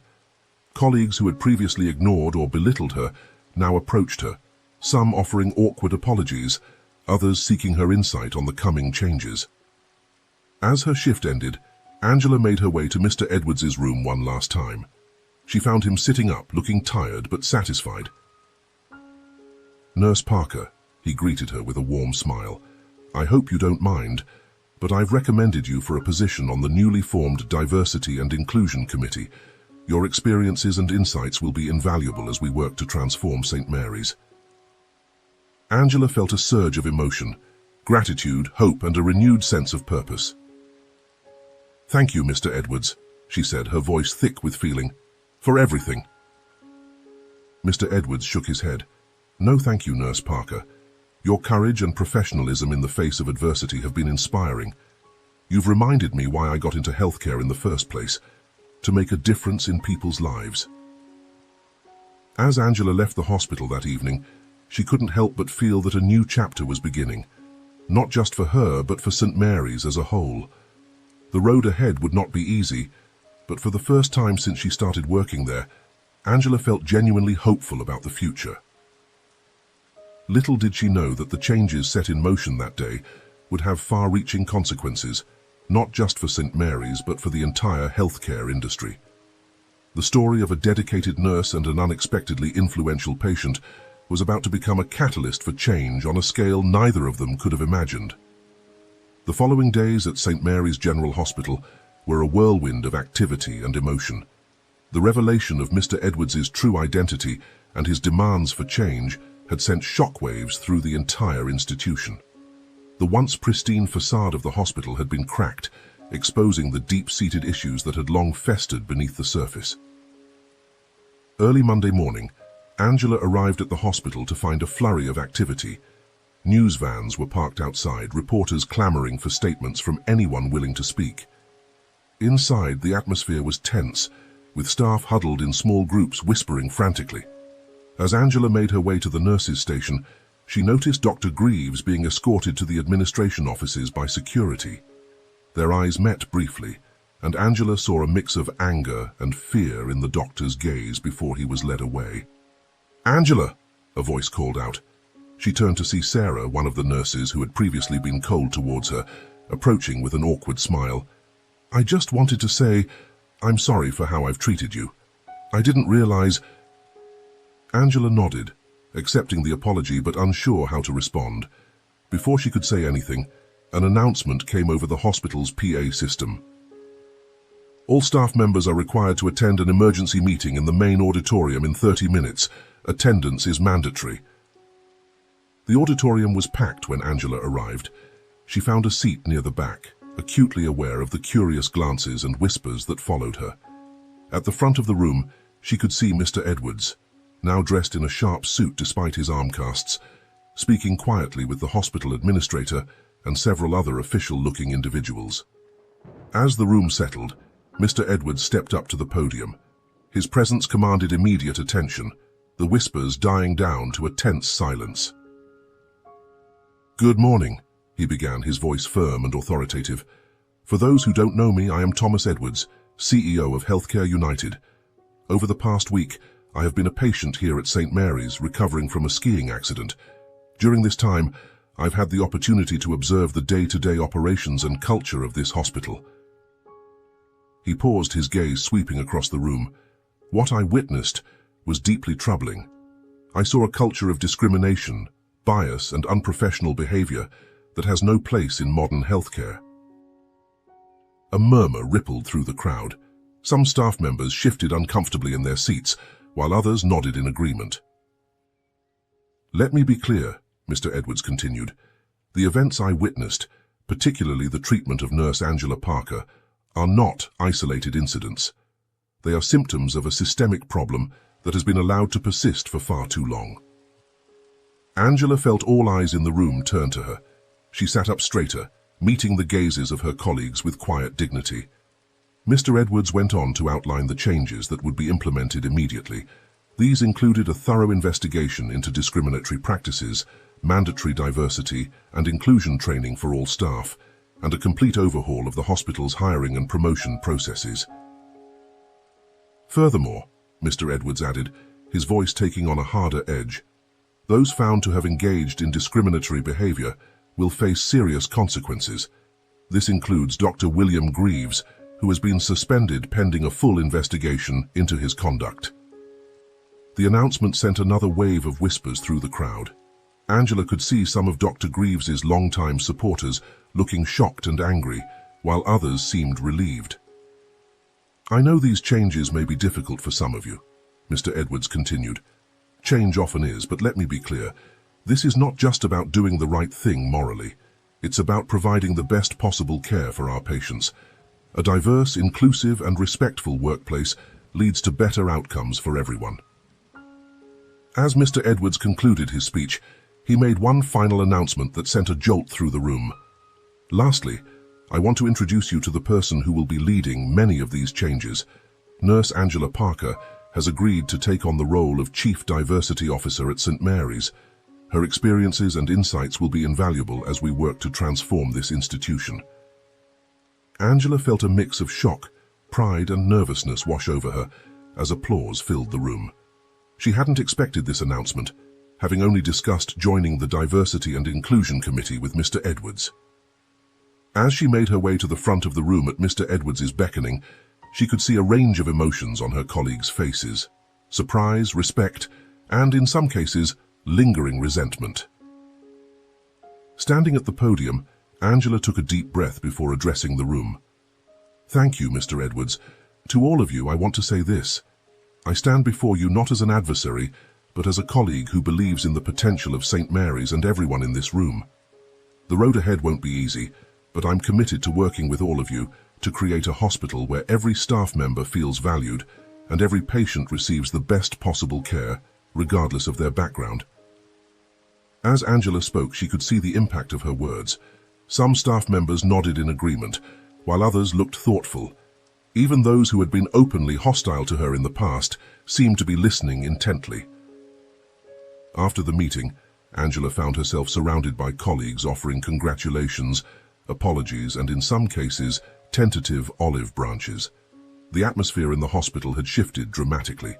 Colleagues who had previously ignored or belittled her now approached her, some offering awkward apologies, others seeking her insight on the coming changes. As her shift ended, Angela made her way to Mr. Edwards's room one last time. She found him sitting up, looking tired but satisfied. "Nurse Parker," he greeted her with a warm smile, "I hope you don't mind, but I've recommended you for a position on the newly formed Diversity and Inclusion Committee. Your experiences and insights will be invaluable as we work to transform St. Mary's." Angela felt a surge of emotion, gratitude, hope, and a renewed sense of purpose. "Thank you, Mr. Edwards," she said, her voice thick with feeling, "for everything." Mr. Edwards shook his head. "No, thank you, Nurse Parker. Your courage and professionalism in the face of adversity have been inspiring. You've reminded me why I got into healthcare in the first place, to make a difference in people's lives." As Angela left the hospital that evening, she couldn't help but feel that a new chapter was beginning, not just for her, but for St. Mary's as a whole. The road ahead would not be easy, but for the first time since she started working there, Angela felt genuinely hopeful about the future. Little did she know that the changes set in motion that day would have far-reaching consequences, not just for St. Mary's, but for the entire healthcare industry. The story of a dedicated nurse and an unexpectedly influential patient was about to become a catalyst for change on a scale neither of them could have imagined. The following days at St. Mary's General Hospital were a whirlwind of activity and emotion. The revelation of Mr. Edwards's true identity and his demands for change had sent shockwaves through the entire institution. The once pristine facade of the hospital had been cracked, exposing the deep-seated issues that had long festered beneath the surface. Early Monday morning, Angela arrived at the hospital to find a flurry of activity. News vans were parked outside, reporters clamoring for statements from anyone willing to speak. Inside, the atmosphere was tense, with staff huddled in small groups whispering frantically. As Angela made her way to the nurses' station, she noticed Dr. Greaves being escorted to the administration offices by security. Their eyes met briefly, and Angela saw a mix of anger and fear in the doctor's gaze before he was led away. "Angela!" a voice called out. She turned to see Sarah, one of the nurses who had previously been cold towards her, approaching with an awkward smile. "I just wanted to say, I'm sorry for how I've treated you. I didn't realize—" Angela nodded, accepting the apology but unsure how to respond. Before she could say anything, an announcement came over the hospital's PA system. "All staff members are required to attend an emergency meeting in the main auditorium in 30 minutes. Attendance is mandatory." The auditorium was packed when Angela arrived. She found a seat near the back, acutely aware of the curious glances and whispers that followed her. At the front of the room, she could see Mr. Edwards, now dressed in a sharp suit despite his arm casts, speaking quietly with the hospital administrator and several other official-looking individuals. As the room settled, Mr. Edwards stepped up to the podium. His presence commanded immediate attention, the whispers dying down to a tense silence. "Good morning," he began, his voice firm and authoritative. "For those who don't know me, I am Thomas Edwards, CEO of Healthcare United. Over the past week, I have been a patient here at St. Mary's, recovering from a skiing accident. During this time, I've had the opportunity to observe the day-to-day operations and culture of this hospital." He paused, his gaze sweeping across the room. What I witnessed was deeply troubling. I saw a culture of discrimination, bias, and unprofessional behavior that has no place in modern healthcare. A murmur rippled through the crowd. Some staff members shifted uncomfortably in their seats, while others nodded in agreement. "Let me be clear," Mr. Edwards continued. "The events I witnessed, particularly the treatment of Nurse Angela Parker, are not isolated incidents. They are symptoms of a systemic problem that has been allowed to persist for far too long." Angela felt all eyes in the room turn to her. She sat up straighter, meeting the gazes of her colleagues with quiet dignity. Mr. Edwards went on to outline the changes that would be implemented immediately. These included a thorough investigation into discriminatory practices, mandatory diversity and inclusion training for all staff, and a complete overhaul of the hospital's hiring and promotion processes. Furthermore, Mr. Edwards added, his voice taking on a harder edge, those found to have engaged in discriminatory behavior will face serious consequences. This includes Dr. William Greaves, who has been suspended pending a full investigation into his conduct. The announcement sent another wave of whispers through the crowd. Angela could see some of Dr. Greaves's longtime supporters looking shocked and angry, while others seemed relieved. "I know these changes may be difficult for some of you," Mr. Edwards continued. "Change often is, but let me be clear. This is not just about doing the right thing morally. It's about providing the best possible care for our patients. A diverse, inclusive, and respectful workplace leads to better outcomes for everyone." As Mr. Edwards concluded his speech, he made one final announcement that sent a jolt through the room. "Lastly, I want to introduce you to the person who will be leading many of these changes. Nurse Angela Parker has agreed to take on the role of Chief Diversity Officer at St. Mary's. Her experiences and insights will be invaluable as we work to transform this institution." Angela felt a mix of shock, pride, and nervousness wash over her as applause filled the room. She hadn't expected this announcement, having only discussed joining the Diversity and Inclusion Committee with Mr. Edwards. As she made her way to the front of the room at Mr. Edwards's beckoning, she could see a range of emotions on her colleagues' faces: surprise, respect, and in some cases, lingering resentment. Standing at the podium, Angela took a deep breath before addressing the room. "Thank you, Mr. Edwards. To all of you, I want to say this. I stand before you not as an adversary, but as a colleague who believes in the potential of St. Mary's and everyone in this room. The road ahead won't be easy, but I'm committed to working with all of you to create a hospital where every staff member feels valued and every patient receives the best possible care, regardless of their background." As Angela spoke, she could see the impact of her words. Some staff members nodded in agreement, while others looked thoughtful. Even those who had been openly hostile to her in the past seemed to be listening intently. After the meeting, Angela found herself surrounded by colleagues offering congratulations, apologies, and in some cases, tentative olive branches. The atmosphere in the hospital had shifted dramatically.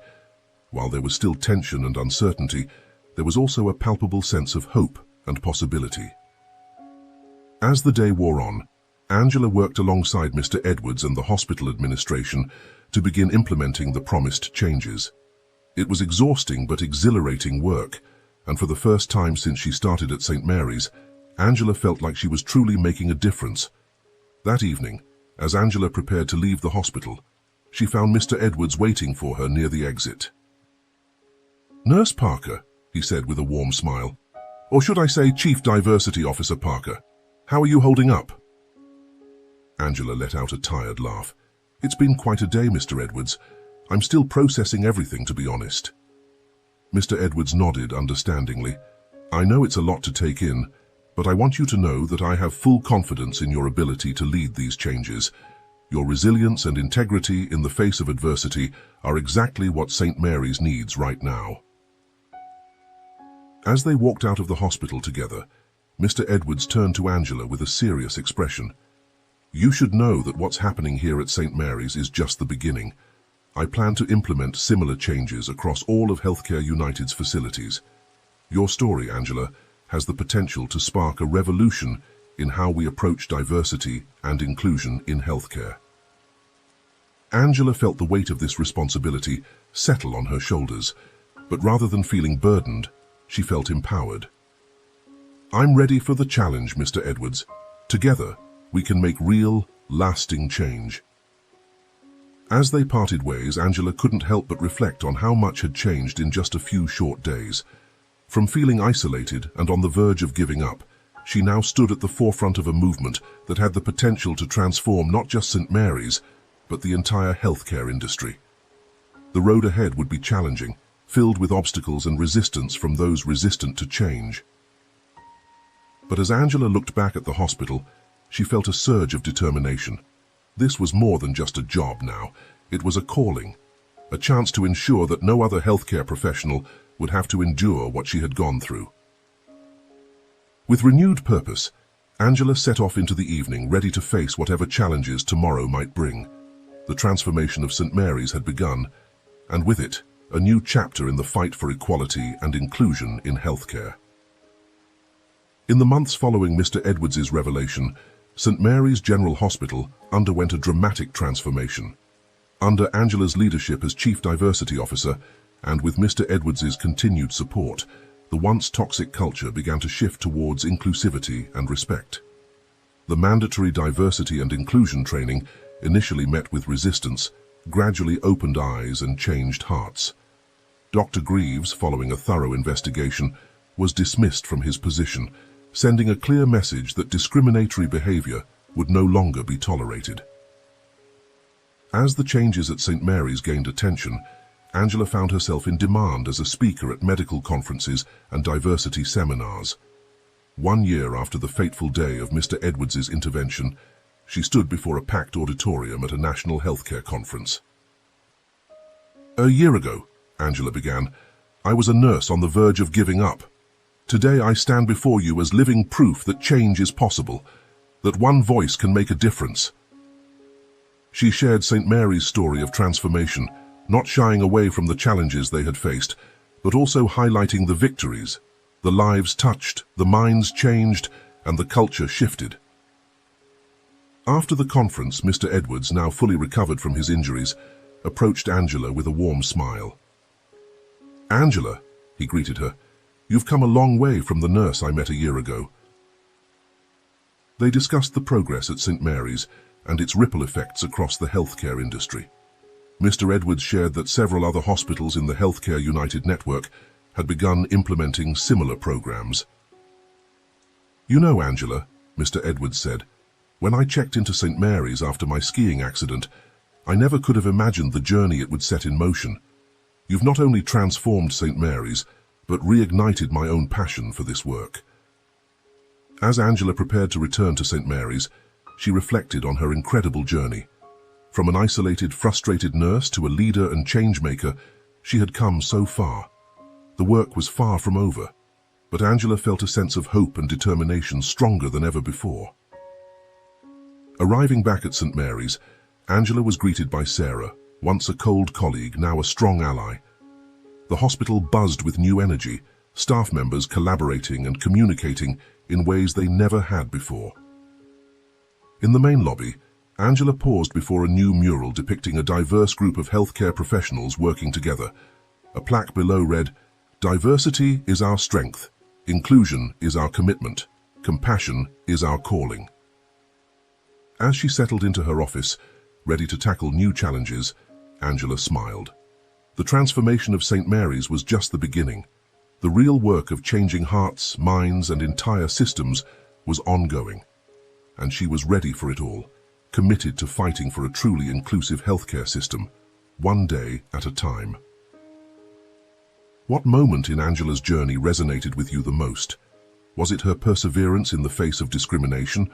While there was still tension and uncertainty, there was also a palpable sense of hope and possibility. As the day wore on, Angela worked alongside Mr. Edwards and the hospital administration to begin implementing the promised changes. It was exhausting but exhilarating work, and for the first time since she started at St. Mary's, Angela felt like she was truly making a difference. That evening, as Angela prepared to leave the hospital, she found Mr. Edwards waiting for her near the exit. "Nurse Parker," he said with a warm smile. "Or should I say Chief Diversity Officer Parker, how are you holding up?" Angela let out a tired laugh. "It's been quite a day, Mr. Edwards. I'm still processing everything, to be honest." Mr. Edwards nodded understandingly. "I know it's a lot to take in, but I want you to know that I have full confidence in your ability to lead these changes. Your resilience and integrity in the face of adversity are exactly what St. Mary's needs right now." As they walked out of the hospital together, Mr. Edwards turned to Angela with a serious expression. "You should know that what's happening here at St. Mary's is just the beginning. I plan to implement similar changes across all of Healthcare United's facilities. Your story, Angela, has the potential to spark a revolution in how we approach diversity and inclusion in healthcare." Angela felt the weight of this responsibility settle on her shoulders, but rather than feeling burdened, she felt empowered. "I'm ready for the challenge, Mr. Edwards. Together, we can make real, lasting change." As they parted ways, Angela couldn't help but reflect on how much had changed in just a few short days. From feeling isolated and on the verge of giving up, she now stood at the forefront of a movement that had the potential to transform not just St. Mary's, but the entire healthcare industry. The road ahead would be challenging, filled with obstacles and resistance from those resistant to change. But as Angela looked back at the hospital, she felt a surge of determination. This was more than just a job now. It was a calling, a chance to ensure that no other healthcare professional would have to endure what she had gone through. With renewed purpose, Angela set off into the evening, ready to face whatever challenges tomorrow might bring. The transformation of St. Mary's had begun, and with it, a new chapter in the fight for equality and inclusion in healthcare. In the months following Mr. Edwards's revelation, St. Mary's General Hospital underwent a dramatic transformation. Under Angela's leadership as Chief Diversity Officer, and with Mr. Edwards's continued support, the once toxic culture began to shift towards inclusivity and respect. The mandatory diversity and inclusion training, initially met with resistance, gradually opened eyes and changed hearts. Dr. Greaves, following a thorough investigation, was dismissed from his position, sending a clear message that discriminatory behavior would no longer be tolerated. As the changes at St. Mary's gained attention, Angela found herself in demand as a speaker at medical conferences and diversity seminars. 1 year after the fateful day of Mr. Edwards's intervention, she stood before a packed auditorium at a national healthcare conference. "A year ago," Angela began, "I was a nurse on the verge of giving up. Today I stand before you as living proof that change is possible, that one voice can make a difference." She shared St. Mary's story of transformation, not shying away from the challenges they had faced, but also highlighting the victories. The lives touched, the minds changed, and the culture shifted. After the conference, Mr. Edwards, now fully recovered from his injuries, approached Angela with a warm smile. "Angela," he greeted her, "you've come a long way from the nurse I met a year ago." They discussed the progress at St. Mary's and its ripple effects across the healthcare industry. Mr. Edwards shared that several other hospitals in the Healthcare United network had begun implementing similar programs. "You know, Angela," Mr. Edwards said, "when I checked into St. Mary's after my skiing accident, I never could have imagined the journey it would set in motion. You've not only transformed St. Mary's, but reignited my own passion for this work." As Angela prepared to return to St. Mary's, she reflected on her incredible journey. From an isolated, frustrated nurse to a leader and change-maker, she had come so far. The work was far from over, but Angela felt a sense of hope and determination stronger than ever before. Arriving back at St. Mary's, Angela was greeted by Sarah, once a cold colleague, now a strong ally. The hospital buzzed with new energy, staff members collaborating and communicating in ways they never had before. In the main lobby, Angela paused before a new mural depicting a diverse group of healthcare professionals working together. A plaque below read, "Diversity is our strength, inclusion is our commitment, compassion is our calling." As she settled into her office, ready to tackle new challenges, Angela smiled. The transformation of St. Mary's was just the beginning. The real work of changing hearts, minds, and entire systems was ongoing, and she was ready for it all, committed to fighting for a truly inclusive healthcare system, one day at a time. What moment in Angela's journey resonated with you the most? Was it her perseverance in the face of discrimination,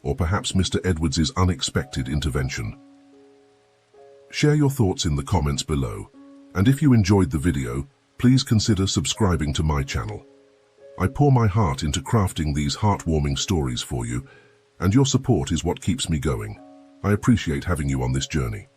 or perhaps Mr. Edwards's unexpected intervention? Share your thoughts in the comments below, and if you enjoyed the video, please consider subscribing to my channel. I pour my heart into crafting these heartwarming stories for you, and your support is what keeps me going. I appreciate having you on this journey.